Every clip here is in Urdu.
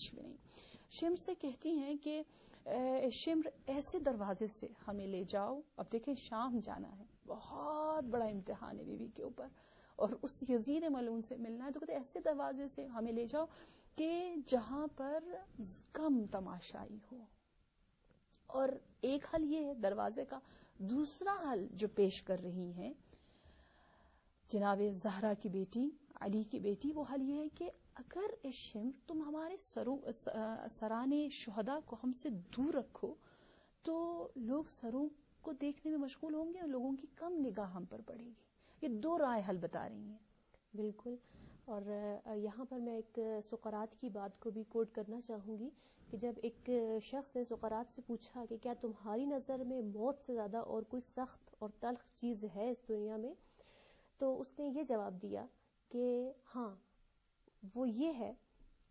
کچھ بھی نہیں. شمر سے کہتی ہیں کہ شمر ایسے دروازے سے ہمیں لے جاؤ. اب دیکھیں شام جانا ہے, بہت بڑا امتحان ہے بیوی کے اوپر, اور اس یزید ملعون سے ملنا ہے, تو کہتے ایسے دروازے سے ہمیں لے جاؤ کہ جہاں پر کم تماشائی ہو. اور ایک حل یہ ہے دروازے کا. دوسرا حل جو پیش کر رہی ہیں جناب زہرا کی بیٹی, علی کی بیٹی, وہ حل یہ ہے کہ اگر اے شمر تم ہمارے سرانے شہداء کو ہم سے دور رکھو تو لوگ سروں کو دیکھنے میں مشغول ہوں گے اور لوگوں کی کم نگاہ ہم پر پڑے گی. یہ دو رائے حل بتا رہی ہیں. بالکل. اور یہاں پر میں ایک سقراط کی بات کو بھی کوٹ کرنا چاہوں گی کہ جب ایک شخص نے سقراط سے پوچھا کہ کیا تمہاری نظر میں موت سے زیادہ اور کوئی سخت اور تلخ چیز ہے اس دنیا میں, تو اس نے یہ جواب دیا کہ ہاں, وہ یہ ہے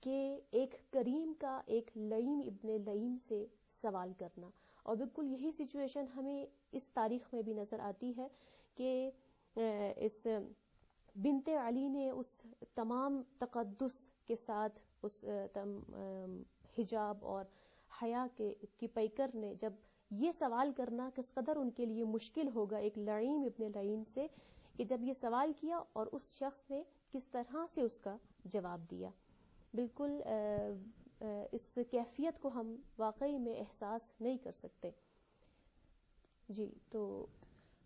کہ ایک کریم کا ایک لئیم ابن لئیم سے سوال کرنا. اور بالکل یہی سچویشن ہمیں اس تاریخ میں بھی نظر آتی ہے کہ اس بنت علی نے اس تمام تقدس کے ساتھ اس حجاب اور حیا کی پیکر نے جب یہ سوال کرنا کس قدر ان کے لیے مشکل ہوگا ایک لعیم ابن لعین سے, کہ جب یہ سوال کیا اور اس شخص نے کس طرح سے اس کا جواب دیا. بالکل اس کیفیت کو ہم واقعی میں احساس نہیں کر سکتے. جی, تو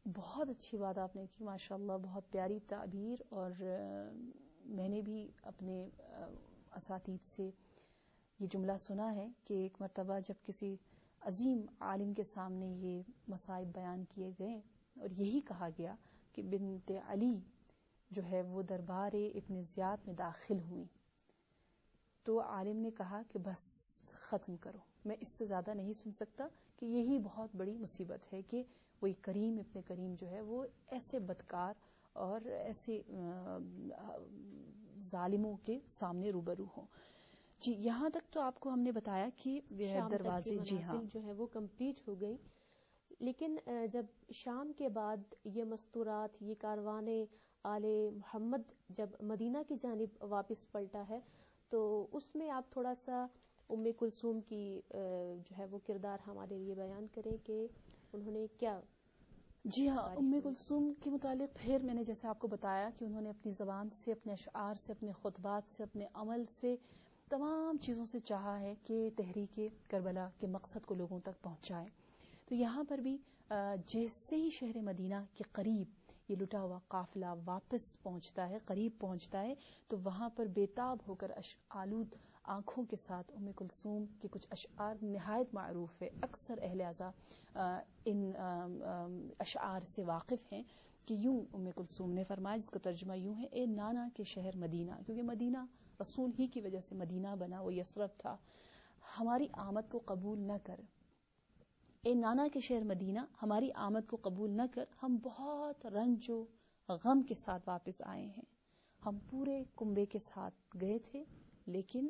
بہت اچھی بات آپ نے کی ماشاءاللہ, بہت پیاری تعبیر. اور میں نے بھی اپنے اساتید سے یہ جملہ سنا ہے کہ ایک مرتبہ جب کسی عظیم عالم کے سامنے یہ مصائب بیان کیے گئے اور یہی کہا گیا کہ بنت علی جو ہے وہ دربار ابن زیاد میں داخل ہوئی, تو عالم نے کہا کہ بس ختم کرو, میں اس سے زیادہ نہیں سن سکتا, کہ یہی بہت بڑی مصیبت ہے کہ وہی کریم ابن کریم جو ہے وہ ایسے بدکار اور ایسے ظالموں کے سامنے روبرو ہوں. جی, یہاں تک تو آپ کو ہم نے بتایا کہ دروازے جی ہاں جو ہے وہ کمپلیٹ ہو گئی. لیکن جب شام کے بعد یہ مستورات, یہ کاروان آل محمد جب مدینہ کی جانب واپس پلٹا ہے, تو اس میں آپ تھوڑا سا ام کلثوم کی جو ہے وہ کردار ہمارے لیے بیان کریں کہ انہوں نے کیا. جی ہاں, ام کلثوم کے متعلق پھر میں نے جیسے آپ کو بتایا کہ انہوں نے اپنی زبان سے, اپنے اشعار سے, اپنے خطبات سے, اپنے عمل سے, تمام چیزوں سے چاہا ہے کہ تحریک کربلا کے مقصد کو لوگوں تک پہنچائے. تو یہاں پر بھی جیسے ہی شہر مدینہ کے قریب یہ لٹا ہوا قافلہ واپس پہنچتا ہے, قریب پہنچتا ہے, تو وہاں پر بےتاب ہو کر آلود آنکھوں کے ساتھ ام کلثوم کے کچھ اشعار نہایت معروف ہے. اکثر اہل عزا ان اشعار سے واقف ہیں کہ یوں ام کلثوم نے فرمایا, جس کا ترجمہ یوں ہے: اے نانا کے شہر مدینہ, کیونکہ مدینہ رسول ہی کی وجہ سے مدینہ بنا, وہ یثرب تھا, ہماری آمد کو قبول نہ کر. اے نانا کے شہر مدینہ, ہماری آمد کو قبول نہ کر, ہم بہت رنج و غم کے ساتھ واپس آئے ہیں. ہم پورے کنبے کے ساتھ گئے تھے, لیکن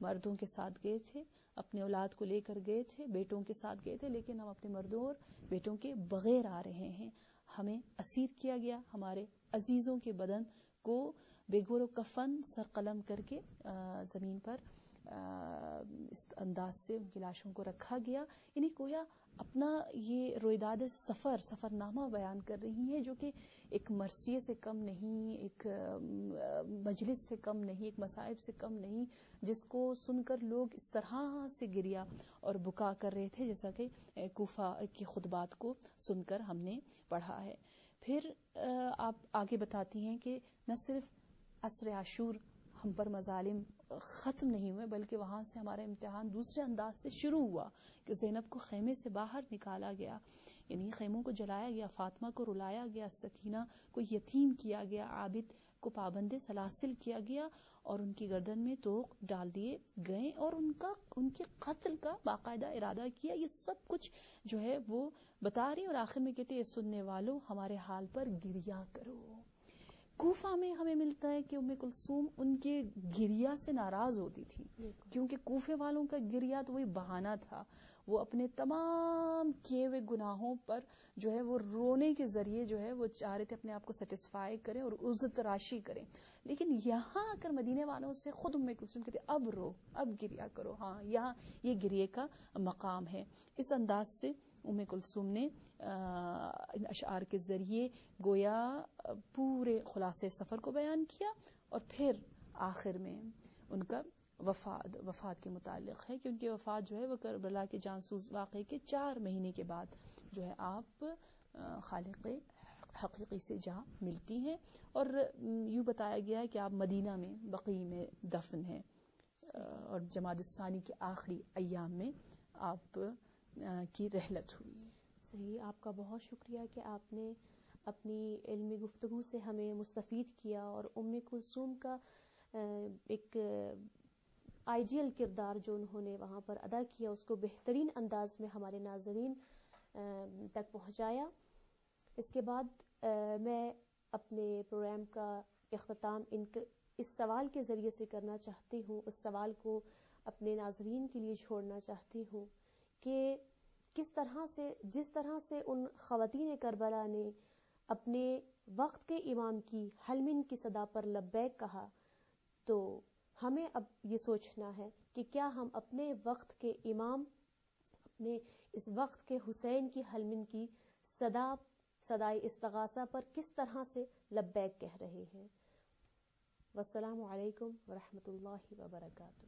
مردوں کے ساتھ گئے تھے, اپنے اولاد کو لے کر گئے تھے, بیٹوں کے ساتھ گئے تھے, لیکن ہم اپنے مردوں اور بیٹوں کے بغیر آ رہے ہیں. ہمیں اسیر کیا گیا, ہمارے عزیزوں کے بدن کو بے گور و کفن سر قلم کر کے زمین پر اس انداز سے ان کی لاشوں کو رکھا گیا. یعنی گویا اپنا یہ رویداد سفر نامہ بیان کر رہی ہیں, جو کہ ایک مرثیے سے کم نہیں, ایک مجلس سے کم نہیں, ایک مصائب سے کم نہیں, جس کو سن کر لوگ اس طرح سے گریا اور بکا کر رہے تھے جیسا کہ کوفہ کی خطبات کو سن کر ہم نے پڑھا ہے. پھر آپ آگے بتاتی ہیں کہ نہ صرف عصر عاشور ہم پر مظالم ختم نہیں ہوئے, بلکہ وہاں سے ہمارا امتحان دوسرے انداز سے شروع ہوا کہ زینب کو خیمے سے باہر نکالا گیا, یعنی خیموں کو جلایا گیا, فاطمہ کو رلایا گیا, سکینہ کو یتیم کیا گیا, عابد کو پابند سلاسل کیا گیا اور ان کی گردن میں طوق ڈال دیے گئے اور ان کے قتل کا باقاعدہ ارادہ کیا. یہ سب کچھ جو ہے وہ بتا رہی, اور آخر میں کہتے ہیں سننے والوں ہمارے حال پر گریا کرو. کوفہ میں ہمیں ملتا ہے کہ ام کلثوم ان کے گریا سے ناراض ہوتی تھی، کیونکہ کوفے والوں کا گریا تو وہی بہانہ تھا، وہ اپنے تمام کیے ہوئے گناہوں پر جو ہے وہ رونے کے ذریعے جو ہے وہ چاہ رہے تھے اپنے آپ کو سیٹسفائی کریں اور عزت تراشی کریں. لیکن یہاں آ کر مدینے والوں سے خود ام کلثوم کہتے اب رو، اب گریا کرو، ہاں یہاں یہ گریے کا مقام ہے. اس انداز سے ام کلثوم نے ان اشعار کے ذریعے گویا پورے خلاصے سفر کو بیان کیا، اور پھر آخر میں ان کا وفات کے متعلق ہے کہ ان کی وفات جو ہے وہ کربلا کے جانسوز واقعے کے 4 مہینے کے بعد جو ہے آپ خالق حقیقی سے جا ملتی ہیں، اور یوں بتایا گیا ہے کہ آپ مدینہ میں بقیع میں دفن ہیں، اور جمادی الثانی کے آخری ایام میں آپ کی رحلت ہوئی. صحیح، آپ کا بہت شکریہ کہ آپ نے اپنی علمی گفتگو سے ہمیں مستفید کیا، اور ام کلثوم کا ایک آئیڈیل کردار جو انہوں نے وہاں پر ادا کیا اس کو بہترین انداز میں ہمارے ناظرین تک پہنچایا. اس کے بعد میں اپنے پروگرام کا اختتام اس سوال کے ذریعے سے کرنا چاہتی ہوں، اس سوال کو اپنے ناظرین کے لیے چھوڑنا چاہتی ہوں کہ جس طرح سے ان خواتین کربلا نے اپنے وقت کے امام کی حلمن کی صدا پر لبیک کہا، تو ہمیں اب یہ سوچنا ہے کہ کیا ہم اپنے وقت کے امام، اپنے اس وقت کے حسین کی حلمن کی صدائے استغاثہ پر کس طرح سے لبیک کہہ رہے ہیں. والسلام علیکم ورحمۃ اللہ وبرکاتہ.